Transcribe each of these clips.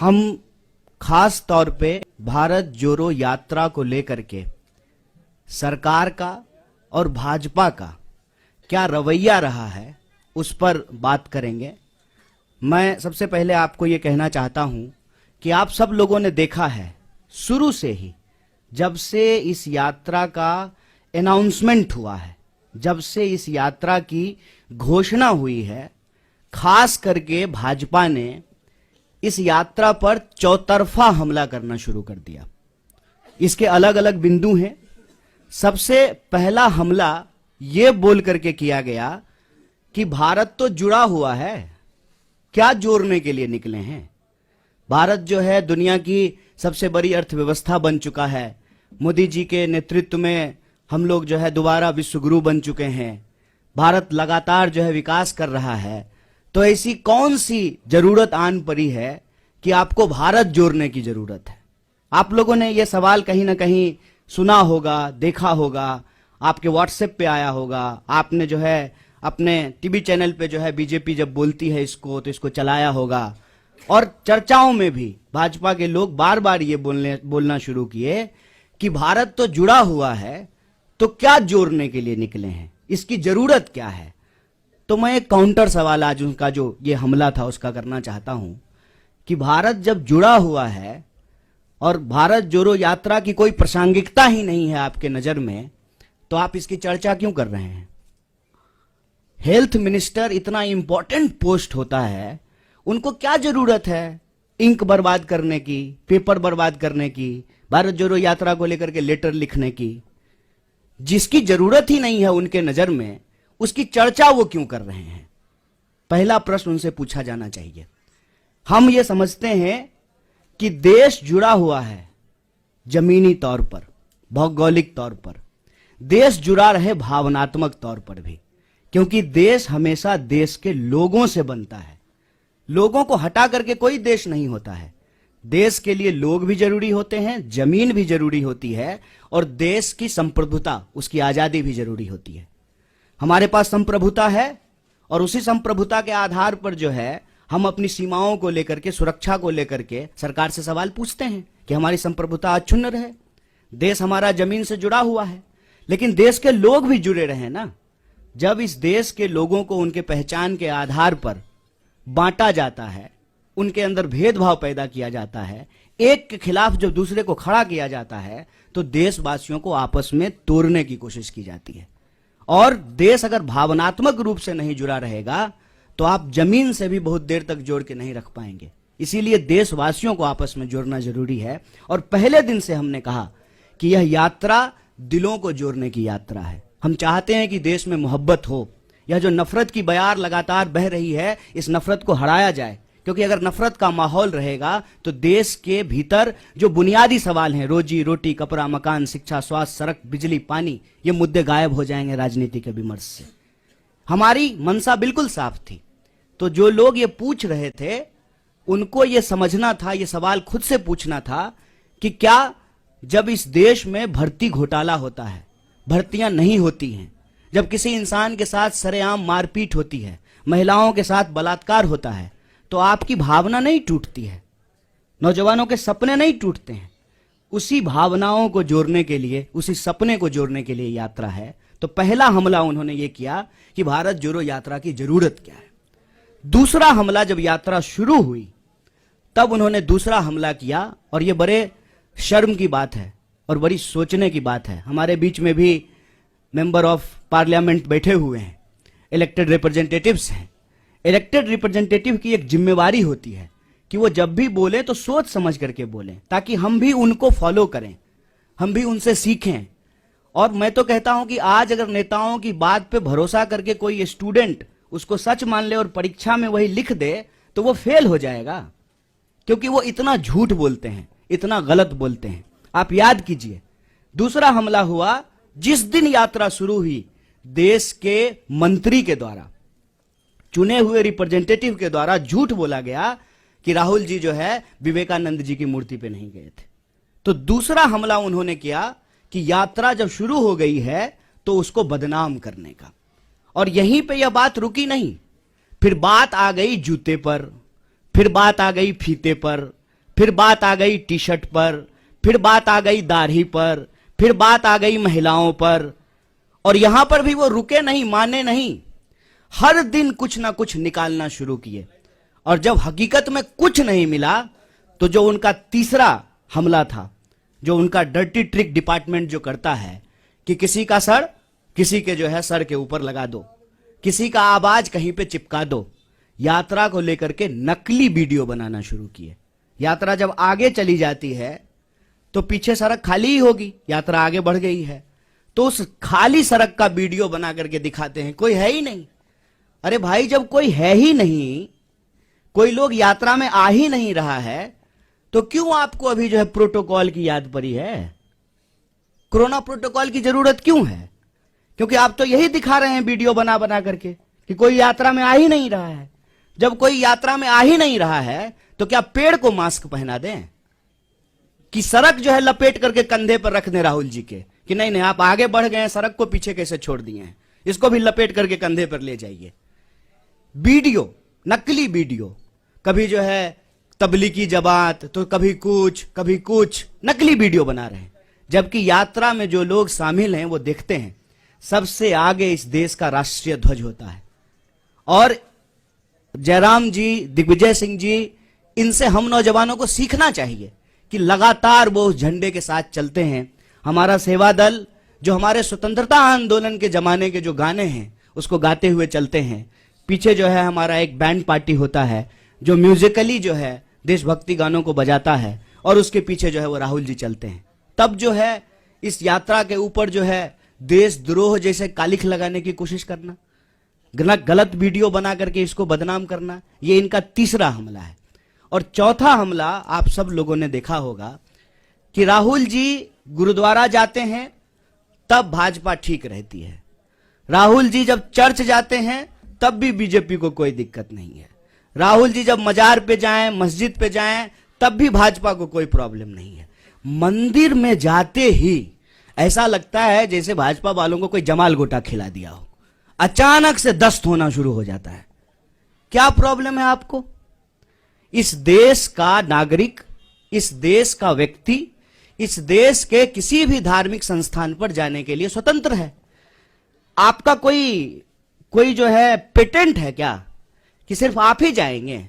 हम खास तौर पे भारत जोड़ो यात्रा को लेकर के सरकार का और भाजपा का क्या रवैया रहा है उस पर बात करेंगे। मैं सबसे पहले आपको ये कहना चाहता हूं कि आप सब लोगों ने देखा है शुरू से ही, जब से इस यात्रा का अनाउंसमेंट हुआ है, जब से इस यात्रा की घोषणा हुई है, खास करके भाजपा ने इस यात्रा पर चौतरफा हमला करना शुरू कर दिया। इसके अलग अलग बिंदु हैं। सबसे पहला हमला यह बोल करके किया गया कि भारत तो जुड़ा हुआ है, क्या जोड़ने के लिए निकले हैं। भारत जो है दुनिया की सबसे बड़ी अर्थव्यवस्था बन चुका है। मोदी जी के नेतृत्व में हम लोग जो है दोबारा विश्व गुरु बन चुके हैं। भारत लगातार जो है विकास कर रहा है। तो ऐसी कौन सी जरूरत आन पड़ी है कि आपको भारत जोड़ने की जरूरत है। आप लोगों ने यह सवाल कहीं ना कहीं सुना होगा, देखा होगा, आपके व्हाट्सएप पे आया होगा, आपने जो है अपने टीवी चैनल पे जो है बीजेपी जब बोलती है इसको तो इसको चलाया होगा। और चर्चाओं में भी भाजपा के लोग बार बार ये बोलना शुरू किए कि भारत तो जुड़ा हुआ है, तो क्या जोड़ने के लिए निकले हैं, इसकी जरूरत क्या है। तो मैं एक काउंटर सवाल आज उनका जो ये हमला था उसका करना चाहता हूं कि भारत जब जुड़ा हुआ है और भारत जोड़ो यात्रा की कोई प्रासंगिकता ही नहीं है आपके नजर में, तो आप इसकी चर्चा क्यों कर रहे हैं। हेल्थ मिनिस्टर इतना इंपॉर्टेंट पोस्ट होता है, उनको क्या जरूरत है इंक बर्बाद करने की, पेपर बर्बाद करने की, भारत जोड़ो यात्रा को लेकर के लेटर लिखने की। जिसकी जरूरत ही नहीं है उनके नजर में, उसकी चर्चा वो क्यों कर रहे हैं। पहला प्रश्न उनसे पूछा जाना चाहिए। हम ये समझते हैं कि देश जुड़ा हुआ है जमीनी तौर पर, भौगोलिक तौर पर, देश जुड़ा रहे भावनात्मक तौर पर भी, क्योंकि देश हमेशा देश के लोगों से बनता है। लोगों को हटा करके कोई देश नहीं होता है। देश के लिए लोग भी जरूरी होते हैं, जमीन भी जरूरी होती है, और देश की संप्रभुता, उसकी आजादी भी जरूरी होती है। हमारे पास संप्रभुता है और उसी संप्रभुता के आधार पर जो है हम अपनी सीमाओं को लेकर के, सुरक्षा को लेकर के सरकार से सवाल पूछते हैं कि हमारी संप्रभुता अक्षुण्ण रहे। देश हमारा जमीन से जुड़ा हुआ है, लेकिन देश के लोग भी जुड़े रहे ना। जब इस देश के लोगों को उनके पहचान के आधार पर बांटा जाता है, उनके अंदर भेदभाव पैदा किया जाता है, एक के खिलाफ जब दूसरे को खड़ा किया जाता है, तो देशवासियों को आपस में तोड़ने की कोशिश की जाती है। और देश अगर भावनात्मक रूप से नहीं जुड़ा रहेगा तो आप जमीन से भी बहुत देर तक जोड़ के नहीं रख पाएंगे। इसीलिए देशवासियों को आपस में जोड़ना जरूरी है। और पहले दिन से हमने कहा कि यह यात्रा दिलों को जोड़ने की यात्रा है। हम चाहते हैं कि देश में मोहब्बत हो। यह जो नफरत की बयार लगातार बह रही है, इस नफरत को हराया जाए, क्योंकि अगर नफरत का माहौल रहेगा तो देश के भीतर जो बुनियादी सवाल हैं, रोजी रोटी, कपड़ा, मकान, शिक्षा, स्वास्थ्य, सड़क, बिजली, पानी, ये मुद्दे गायब हो जाएंगे राजनीति के विमर्श से। हमारी मंशा बिल्कुल साफ थी। तो जो लोग ये पूछ रहे थे उनको ये समझना था, ये सवाल खुद से पूछना था कि क्या जब इस देश में भर्ती घोटाला होता है, भर्तियां नहीं होती हैं, जब किसी इंसान के साथ सरेआम मारपीट होती है, महिलाओं के साथ बलात्कार होता है, तो आपकी भावना नहीं टूटती है, नौजवानों के सपने नहीं टूटते हैं। उसी भावनाओं को जोड़ने के लिए, उसी सपने को जोड़ने के लिए यात्रा है। तो पहला हमला उन्होंने ये किया कि भारत जोड़ो यात्रा की जरूरत क्या है। दूसरा हमला जब यात्रा शुरू हुई तब उन्होंने दूसरा हमला किया, और ये बड़े शर्म की बात है और बड़ी सोचने की बात है। हमारे बीच में भी मेंबर ऑफ पार्लियामेंट बैठे हुए हैं, इलेक्टेड रिप्रेजेंटेटिव्स हैं। इलेक्टेड रिप्रेजेंटेटिव की एक जिम्मेवारी होती है कि वो जब भी बोले तो सोच समझ करके बोलें, ताकि हम भी उनको फॉलो करें, हम भी उनसे सीखें। और मैं तो कहता हूं कि आज अगर नेताओं की बात पे भरोसा करके कोई स्टूडेंट उसको सच मान ले और परीक्षा में वही लिख दे तो वो फेल हो जाएगा, क्योंकि वो इतना झूठ बोलते हैं, इतना गलत बोलते हैं। आप याद कीजिए, दूसरा हमला हुआ जिस दिन यात्रा शुरू हुई, देश के मंत्री के द्वारा, चुने हुए रिप्रेजेंटेटिव के द्वारा झूठ बोला गया कि राहुल जी जो है विवेकानंद जी की मूर्ति पे नहीं गए थे। तो दूसरा हमला उन्होंने किया कि यात्रा जब शुरू हो गई है तो उसको बदनाम करने का। और यहीं पे यह बात रुकी नहीं, फिर बात आ गई जूते पर, फिर बात आ गई फीते पर, फिर बात आ गई टी शर्ट पर, फिर बात आ गई दाढ़ी पर, फिर बात आ गई महिलाओं पर। और यहां पर भी वो रुके नहीं, माने नहीं, हर दिन कुछ ना कुछ निकालना शुरू किए। और जब हकीकत में कुछ नहीं मिला तो जो उनका तीसरा हमला था, जो उनका डर्टी ट्रिक डिपार्टमेंट जो करता है कि किसी का सर किसी के जो है सर के ऊपर लगा दो, किसी का आवाज कहीं पे चिपका दो, यात्रा को लेकर के नकली वीडियो बनाना शुरू किए। यात्रा जब आगे चली जाती है तो पीछे सड़क खाली ही होगी, यात्रा आगे बढ़ गई है तो उस खाली सड़क का वीडियो बना करके दिखाते हैं, कोई है ही नहीं। अरे भाई, जब कोई है ही नहीं, कोई लोग यात्रा में आ ही नहीं रहा है, तो क्यों आपको अभी जो है प्रोटोकॉल की याद पड़ी है? कोरोना प्रोटोकॉल की जरूरत क्यों है? क्योंकि आप तो यही दिखा रहे हैं वीडियो बना बना करके कि कोई यात्रा में आ ही नहीं रहा है। जब कोई यात्रा में आ ही नहीं रहा है तो क्या पेड़ को मास्क पहना दें कि सड़क जो है लपेट करके कंधे पर रख दें राहुल जी के कि नहीं नहीं आप आगे बढ़ गए हैं, सड़क को पीछे कैसे छोड़ दिए हैं, इसको भी लपेट करके कंधे पर ले जाइए। वीडियो, नकली वीडियो, कभी जो है तबलीगी जमात तो कभी कुछ नकली वीडियो बना रहे हैं। जबकि यात्रा में जो लोग शामिल हैं वो देखते हैं सबसे आगे इस देश का राष्ट्रीय ध्वज होता है। और जयराम जी, दिग्विजय सिंह जी, इनसे हम नौजवानों को सीखना चाहिए कि लगातार वो उस झंडे के साथ चलते हैं। हमारा सेवा दल जो हमारे स्वतंत्रता आंदोलन के जमाने के जो गाने हैं उसको गाते हुए चलते हैं। पीछे जो है हमारा एक बैंड पार्टी होता है जो म्यूजिकली जो है देशभक्ति गानों को बजाता है और उसके पीछे जो है वो राहुल जी चलते हैं। तब जो है इस यात्रा के ऊपर जो है देशद्रोह जैसे कालिख लगाने की कोशिश करना, गलत वीडियो बना करके इसको बदनाम करना, ये इनका तीसरा हमला है। और चौथा हमला आप सब लोगों ने देखा होगा कि राहुल जी गुरुद्वारा जाते हैं तब भाजपा ठीक रहती है, राहुल जी जब चर्च जाते हैं तब भी बीजेपी को कोई दिक्कत नहीं है, राहुल जी जब मजार पे जाएं, मस्जिद पे जाएं तब भी भाजपा को कोई प्रॉब्लम नहीं है। मंदिर में जाते ही ऐसा लगता है जैसे भाजपा वालों को कोई जमाल गोटा खिला दिया हो, अचानक से दस्त होना शुरू हो जाता है। क्या प्रॉब्लम है आपको? इस देश का नागरिक, इस देश का व्यक्ति, इस देश के किसी भी धार्मिक संस्थान पर जाने के लिए स्वतंत्र है। आपका कोई जो है पेटेंट है क्या कि सिर्फ आप ही जाएंगे?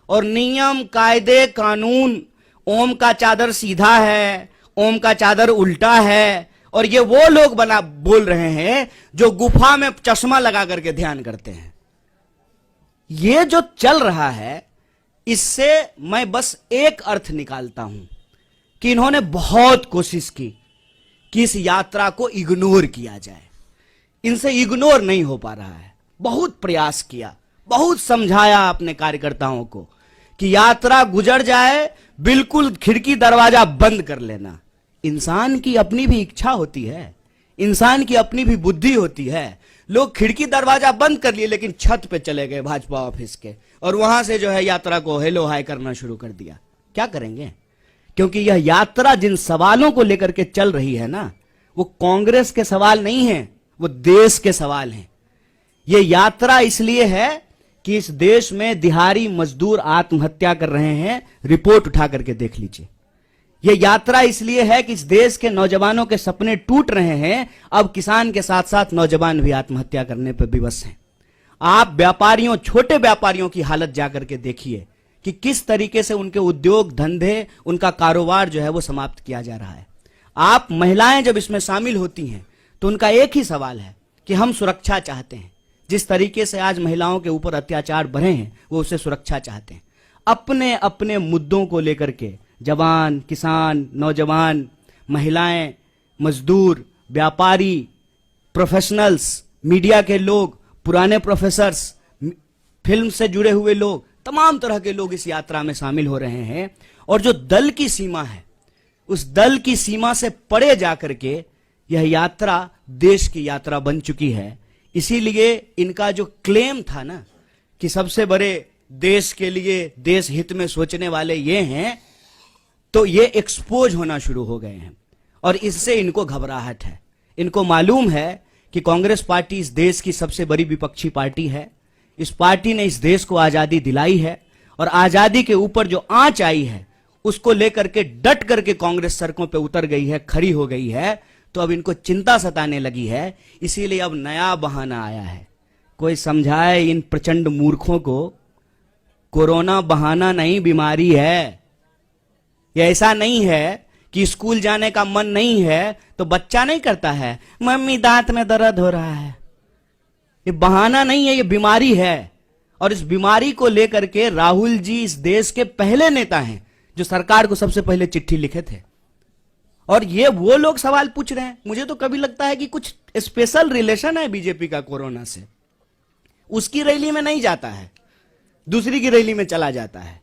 और नियम, कायदे, कानून, ओम का चादर सीधा है, ओम का चादर उल्टा है, और ये वो लोग बोल रहे हैं जो गुफा में चश्मा लगा करके ध्यान करते हैं। ये जो चल रहा है इससे मैं बस एक अर्थ निकालता हूं कि इन्होंने बहुत कोशिश की कि इस यात्रा को इग्नोर किया जाए। इनसे इग्नोर नहीं हो पा रहा है। बहुत प्रयास किया, बहुत समझाया अपने कार्यकर्ताओं को कि यात्रा गुजर जाए, बिल्कुल खिड़की दरवाजा बंद कर लेना। इंसान की अपनी भी इच्छा होती है, इंसान की अपनी भी बुद्धि होती है। लोग खिड़की दरवाजा बंद कर लिए लेकिन छत पे चले गए भाजपा ऑफिस के और वहां से जो है यात्रा को हेलो हाय करना शुरू कर दिया। क्या करेंगे? क्योंकि यह यात्रा जिन सवालों को लेकर के चल रही है ना, वो कांग्रेस के सवाल नहीं है, वो देश के सवाल हैं। ये यात्रा इसलिए है कि इस देश में दिहाड़ी मजदूर आत्महत्या कर रहे हैं, रिपोर्ट उठा करके देख लीजिए। यह यात्रा इसलिए है कि इस देश के नौजवानों के सपने टूट रहे हैं। अब किसान के साथ साथ नौजवान भी आत्महत्या करने पर विवश हैं। आप व्यापारियों, छोटे व्यापारियों की हालत जाकर के देखिए कि किस तरीके से उनके उद्योग धंधे, उनका कारोबार जो है वो समाप्त किया जा रहा है। आप महिलाएं जब इसमें शामिल होती हैं तो उनका एक ही सवाल है कि हम सुरक्षा चाहते हैं। जिस तरीके से आज महिलाओं के ऊपर अत्याचार बढ़े हैं वो उससे सुरक्षा चाहते हैं। अपने अपने मुद्दों को लेकर के जवान, किसान, नौजवान, महिलाएं, मजदूर, व्यापारी, प्रोफेशनल्स, मीडिया के लोग, पुराने प्रोफेसर्स, फिल्म से जुड़े हुए लोग, तमाम तरह के लोग इस यात्रा में शामिल हो रहे हैं। और जो दल की सीमा है, उस दल की सीमा से परे जाकर के यह यात्रा देश की यात्रा बन चुकी है। इसीलिए इनका जो क्लेम था ना कि सबसे बड़े देश के लिए, देश हित में सोचने वाले ये हैं, तो ये एक्सपोज होना शुरू हो गए हैं। और इससे इनको घबराहट है। इनको मालूम है कि कांग्रेस पार्टी इस देश की सबसे बड़ी विपक्षी पार्टी है। इस पार्टी ने इस देश को आजादी दिलाई है और आजादी के ऊपर जो आंच आई है उसको लेकर के डट करके कांग्रेस सड़कों पे उतर गई है, खड़ी हो गई है। तो अब इनको चिंता सताने लगी है, इसीलिए अब नया बहाना आया है। कोई समझाए इन प्रचंड मूर्खों को, कोरोना बहाना नहीं, बीमारी है। ये ऐसा नहीं है कि स्कूल जाने का मन नहीं है तो बच्चा नहीं करता है, मम्मी दांत में दर्द हो रहा है। ये बहाना नहीं है, ये बीमारी है। और इस बीमारी को लेकर के राहुल जी इस देश के पहले नेता हैं जो सरकार को सबसे पहले चिट्ठी लिखे थे। और ये वो लोग सवाल पूछ रहे हैं। मुझे तो कभी लगता है कि कुछ स्पेशल रिलेशन है बीजेपी का कोरोना से। उसकी रैली में नहीं जाता है, दूसरी की रैली में चला जाता है।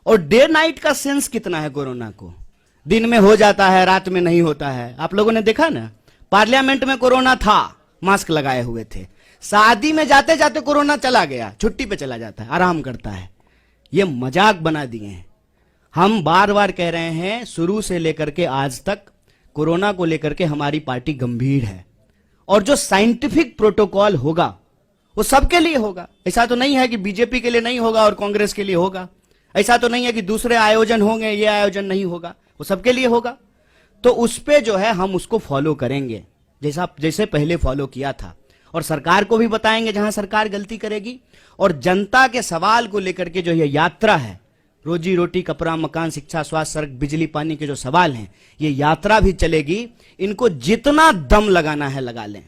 और डे नाइट का सेंस कितना है कोरोना को, दिन में हो जाता है, रात में नहीं होता है। आप लोगों ने देखा ना, पार्लियामेंट में कोरोना था, मास्क लगाए हुए थे। शादी में जाते जाते कोरोना चला गया, छुट्टी पे चला जाता है, आराम करता है। ये मजाक बना दिए हैं। हम बार बार कह रहे हैं, शुरू से लेकर के आज तक कोरोना को लेकर के हमारी पार्टी गंभीर है। और जो साइंटिफिक प्रोटोकॉल होगा वो सबके लिए होगा। ऐसा तो नहीं है कि बीजेपी के लिए नहीं होगा और कांग्रेस के लिए होगा। ऐसा तो नहीं है कि दूसरे आयोजन होंगे, ये आयोजन नहीं होगा, वो सबके लिए होगा। तो उस पे जो है हम उसको फॉलो करेंगे, जैसे पहले फॉलो किया था। और सरकार को भी बताएंगे जहां सरकार गलती करेगी। और जनता के सवाल को लेकर के जो ये यात्रा है, रोजी रोटी, कपड़ा, मकान, शिक्षा, स्वास्थ्य, सड़क, बिजली, पानी के जो सवाल हैं, ये यात्रा भी चलेगी। इनको जितना दम लगाना है लगा लें।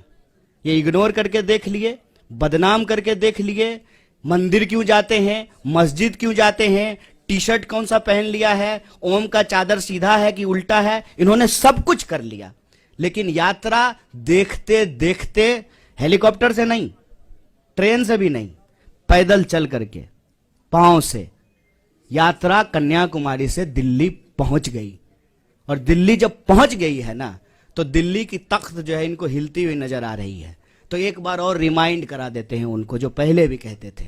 ये इग्नोर करके देख लिए, बदनाम करके देख लिए, मंदिर क्यों जाते हैं, मस्जिद क्यों जाते हैं, टी शर्ट कौन सा पहन लिया है, ओम का चादर सीधा है कि उल्टा है, इन्होंने सब कुछ कर लिया। लेकिन यात्रा देखते देखते, हेलीकॉप्टर से नहीं, ट्रेन से भी नहीं, पैदल चल करके, पांव से यात्रा कन्याकुमारी से दिल्ली पहुंच गई। और दिल्ली जब पहुंच गई है ना, तो दिल्ली की तख्त जो है इनको हिलती हुई नजर आ रही है। तो एक बार और रिमाइंड करा देते हैं उनको, जो पहले भी कहते थे,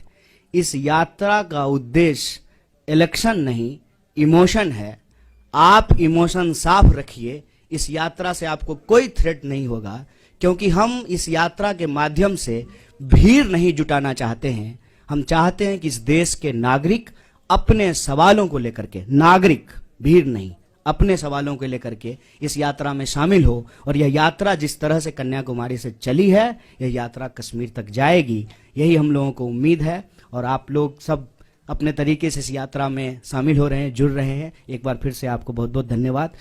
इस यात्रा का उद्देश्य इलेक्शन नहीं, इमोशन है। आप इमोशन साफ रखिए। इस यात्रा से आपको कोई थ्रेट नहीं होगा, क्योंकि हम इस यात्रा के माध्यम से भीड़ नहीं जुटाना चाहते हैं। हम चाहते हैं कि इस देश के नागरिक अपने सवालों को लेकर के, नागरिक, भीड़ नहीं, अपने सवालों को लेकर के इस यात्रा में शामिल हो। और यह यात्रा जिस तरह से कन्याकुमारी से चली है, यह यात्रा कश्मीर तक जाएगी, यही हम लोगों को उम्मीद है। और आप लोग सब अपने तरीके से इस यात्रा में शामिल हो रहे हैं, जुड़ रहे हैं। एक बार फिर से आपको बहुत बहुत धन्यवाद।